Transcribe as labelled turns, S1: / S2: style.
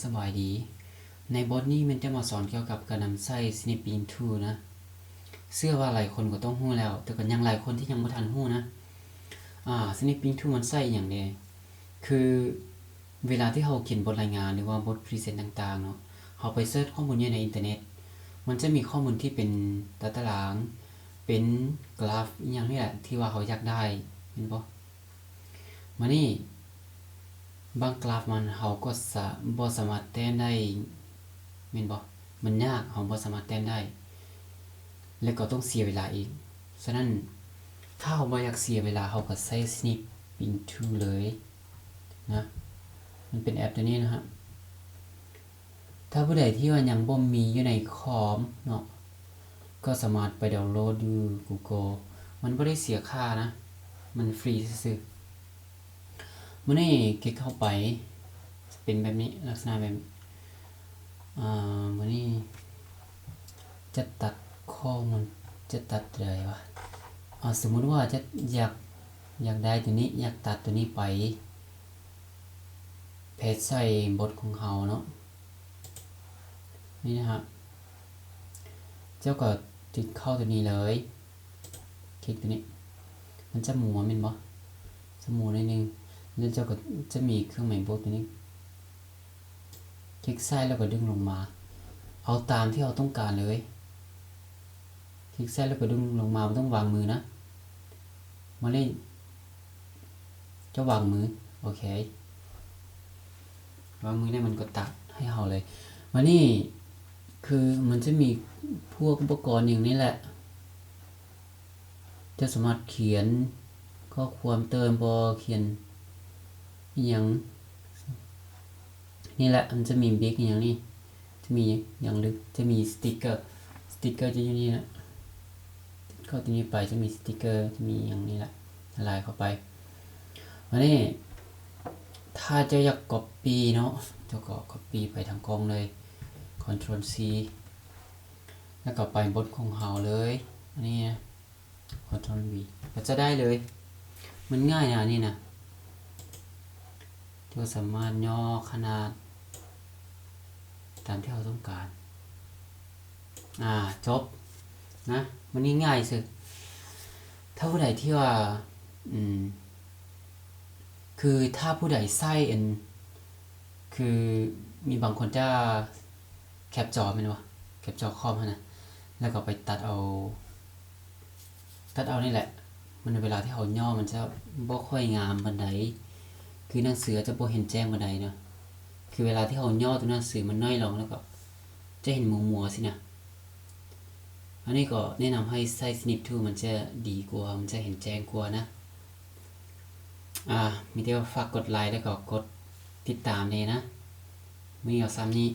S1: สบายดีในบทนี้มันจะมาสอนเกี่ยวกับการนำใช้ Snipping Tool นะเชื่อว่าหลายคนก็ต้องรู้แล้วแต่ก็ยังหลายคนที่ยังบ่ทันรู้นะSnipping Tool มันใช้หยังแน่คือเวลาที่เราเขียนบทรายงานหรือว่าบทพรีเซนต์ต่างๆเนาะเราไปเสิร์ชข้อมูลอยู่ในอินเทอร์เน็ตมันจะมีข้อมูลที่เป็นตารางเป็นกราฟอีหยังนี่แหละที่ว่าเราอยากได้เห็นบ่มานี่บางกราฟมันเราก็บ่สามารถแต่งได้แม่นบ่มันยากเราบ่สามารถแต่งได้แล้วก็ต้องเสียเวลาอีกฉะนั้นถ้าเราบ่อยากเสียเวลาเราก็ใช้ Snipping Tool เลยนะมันเป็นแอปตัวนี้นะฮะถ้าผู้ใดที่ว่ายังบ่มีอยู่ในคอมเนาะก็สามารถไปดาวน์โหลดอยู่ Google มันบ่ได้เสียค่านะมันฟรีซื่อๆมื้อนี้คลิกเข้าไปเป็นแบบนี้ลักษณะแบบมื้อนี้จะตัดข้อมูลจะตัดอะไรวะสมมุติว่าจะอยากได้ตัวนี้อยากตัดตัวนี้ไปเพจใส่บทของเราเนาะนี่นะฮะเจ้าก็ติดเข้าตัวนี้เลยคลิกตัวนี้มันจะหมุนแม่นบ่จะหมุนนิดนึงแล้วเจ้าก็จะมีเครื่องหมายบทตัวนี้คลิกซ้ายแล้วก็ดึงลงมาเอาตามที่เราต้องการเลยคลิกซ้ายแล้วก็ดึงลงมาไม่ต้องวางมือนะมาเล่นจะวางมือโอเควางมือได้มันก็ตัดให้เราเลยมานี่คือมันจะมีพวกอุปกรณ์อย่างนี้แหละจะสามารถเขียนข้อความเติมบ่เขียนอีหยังนี่แหละมันจะมีบิ๊กอย่างนี้จะมีอย่างลึกจะมีสติ๊กเกอร์จะอยู่นี่นะเข้าตัวนี้ไปจะมีสติ๊กเกอร์จะมีอย่างนี้แหละละลายเข้าไปอันนี้ถ้าจะอยาก copy เนาะจะก็ copy ไปทางกล้องเลย Ctrl C แล้วก็ไปบทของเราเลยอันนี้นะ Ctrl V ก็จะได้เลยมันง่ายนะนี่นะที่สามารถย่อขนาดตามที่เราต้องการจบนะมันนี่ง่ายสุดถ้าผู้ใดที่ว่าคือถ้าผู้ใดใช้คือมีบางคนจะแคปจอแม่นบ่แคปจอคอมนะแล้วก็ไปตัดเอานี่แหละมันเวลาที่เราย่อมันจะบ่ค่อยงามปานใดคือหนังสือจะบ่เห็นแจ้งปานใดเนาะคือเวลาที่เราย่อตัวหนังสือมันน้อยลงแล้วก็จะเห็นมัวๆสินะอันนี้ก็แนะนำให้ใช้ Snip Tool มันจะดีกว่ามันจะเห็นแจ้งกว่านะมีแต่ว่าฝากกดไลค์แล้วก็กดติดตามเลยนะมีเอาซ้ำนี้